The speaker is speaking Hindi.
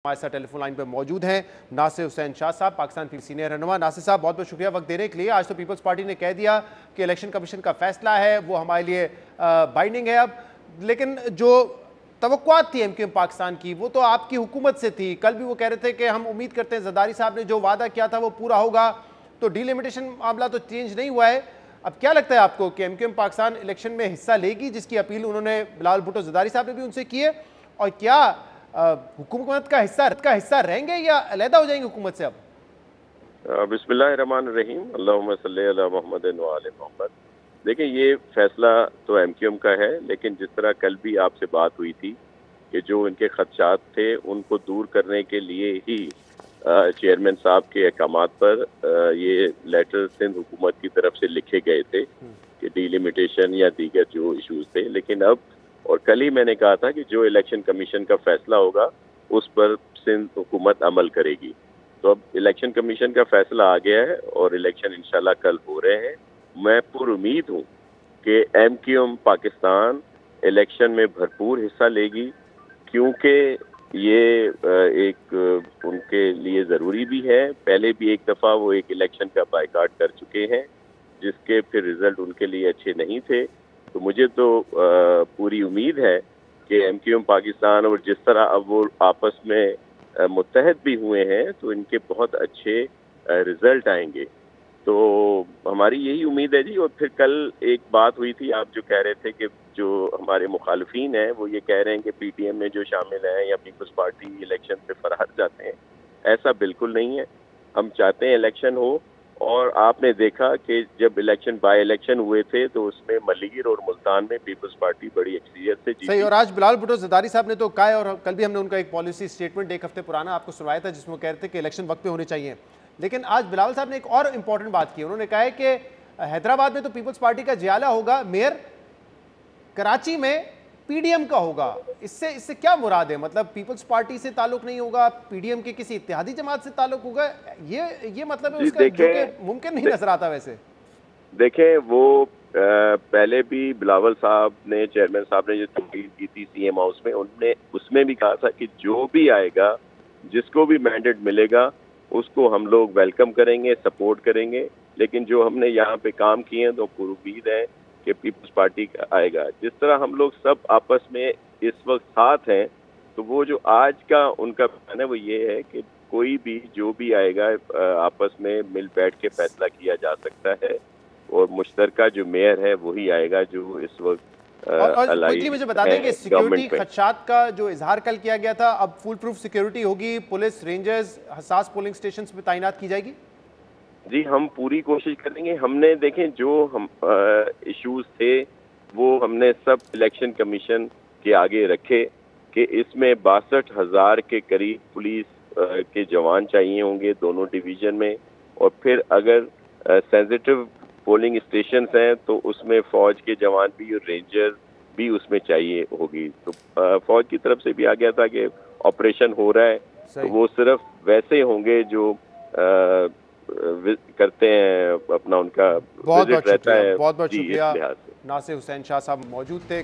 हमारे साथ टेलीफोन लाइन पर मौजूद हैं नासिर हुसैन शाह साहब, पाकिस्तान के सीनियर रहनुमा। नासिर साहब, बहुत बहुत शुक्रिया वक्त देने के लिए। आज तो पीपल्स पार्टी ने कह दिया कि इलेक्शन कमीशन का फैसला है वो हमारे लिए बाइंडिंग है अब, लेकिन जो तवक्कुआत थी एमक्यूएम पाकिस्तान की वो तो आपकी हुकूमत से थी। कल भी वो कह रहे थे कि हम उम्मीद करते हैं जरदारी साहब ने जो वादा किया था वो पूरा होगा, तो डीलिमिटेशन मामला तो चेंज नहीं हुआ है। अब क्या लगता है आपको कि एमक्यूएम पाकिस्तान इलेक्शन में हिस्सा लेगी, जिसकी अपील उन्होंने बिलावल भुट्टो जरदारी साहब ने भी उनसे की है, और क्या हुकूमत का हिस्सा रहेंगे या अलहदा हो जाएंगे हुकूमत से? अब बिस्मिल्लाहिर्रहमानिर्रहीम, अल्लाहुम्मा सल्ली अला मुहम्मद व आले मोहम्मद। देखिए, ये फैसला तो एमक्यूएम का है, लेकिन जिस तरह कल भी आपसे बात हुई थी कि जो इनके खदशात थे उनको दूर करने के लिए ही चेयरमैन साहब के अहकामात पर ये लेटर सिंध हुकूमत की तरफ से लिखे गए थे कि डीलिमिटेशन या दीगर जो इशूज थे। लेकिन अब और कल ही मैंने कहा था कि जो इलेक्शन कमीशन का फैसला होगा उस पर सिंध हुकूमत अमल करेगी। तो अब इलेक्शन कमीशन का फैसला आ गया है और इलेक्शन इंशाल्लाह कल हो रहे हैं। मैं पुरुमीद हूँ कि एमक्यूएम पाकिस्तान इलेक्शन में भरपूर हिस्सा लेगी, क्योंकि ये एक उनके लिए ज़रूरी भी है। पहले भी एक दफ़ा वो एक इलेक्शन का बायकाट कर चुके हैं, जिसके फिर रिजल्ट उनके लिए अच्छे नहीं थे। तो मुझे तो पूरी उम्मीद है कि एमक्यूएम पाकिस्तान और जिस तरह अब वो आपस में मुत्तहद भी हुए हैं तो इनके बहुत अच्छे रिजल्ट आएंगे। तो हमारी यही उम्मीद है जी। और फिर कल एक बात हुई थी, आप जो कह रहे थे कि जो हमारे मुखालिफिन हैं वो ये कह रहे हैं कि पीटीएम में जो शामिल हैं या पीपल्स पार्टी इलेक्शन से फरार जाते हैं। ऐसा बिल्कुल नहीं है। हम चाहते हैं इलेक्शन हो, और आपने देखा कि जब इलेक्शन बाय इलेक्शन हुए थे तो उसमें मलीर और मुल्तान में पीपल्स पार्टी बड़ी अक्सरियत से जीती। सही। और आज बिलावल भुट्टो जरदारी साहब ने तो कहा है, और कल भी हमने उनका एक पॉलिसी स्टेटमेंट एक हफ्ते पुराना आपको सुनाया था, जिसमें कह रहे थे कि इलेक्शन वक्त पे होने चाहिए। लेकिन आज बिलावल साहब ने एक और इंपॉर्टेंट बात की। उन्होंने कहा है कि हैदराबाद में तो पीपल्स पार्टी का जियाला होगा मेयर, कराची में पीडीएम का होगा। इससे क्या मुराद है? मतलब पीपल्स पार्टी से ताल्लुक नहीं होगा, पीडीएम के किसी इत्तेहादी जमात से ताल्लुक होगा, ये मतलब है उसका, जो कि मुमकिन नहीं नजर आता। वैसे देखें, वो पहले भी बिलावल साहब ने, चेयरमैन साहब ने जो तकरीर की थी सीएम हाउस में, उनने उसमें भी कहा था कि जो भी आएगा, जिसको भी मैंडेट मिलेगा, उसको हम लोग वेलकम करेंगे, सपोर्ट करेंगे। लेकिन जो हमने यहाँ पे काम किए हैं तो पूरी उम्मीद है कि पीपल्स पार्टी का आएगा। जिस तरह हम लोग सब आपस में इस वक्त साथ हैं, तो वो जो आज का उनका प्लान है वो ये है कि कोई भी जो भी आएगा आपस में मिल बैठ के फैसला किया जा सकता है, और मुश्तरका जो मेयर है वही आएगा जो इस वक्त क्विकली मुझे बता दें कि सिक्योरिटी खदशात का जो इजहार कल किया गया था, अब फुल प्रूफ सिक्योरिटी होगी, पुलिस, रेंजर्स हसास पोलिंग स्टेशन पे तैनात की जाएगी? जी, हम पूरी कोशिश करेंगे। हमने देखें जो हम इश्यूज थे वो हमने सब इलेक्शन कमीशन के आगे रखे कि इसमें 62,000 के करीब पुलिस के जवान चाहिए होंगे दोनों डिवीजन में, और फिर अगर सेंसिटिव पोलिंग स्टेशन हैं तो उसमें फौज के जवान भी और रेंजर भी उसमें चाहिए होगी। तो फौज की तरफ से भी आ गया था कि ऑपरेशन हो रहा है, तो वो सिर्फ वैसे होंगे जो करते हैं अपना, उनका विजिट रहता है। बहुत बहुत शुक्रिया। नासिर हुसैन शाह साहब मौजूद थे।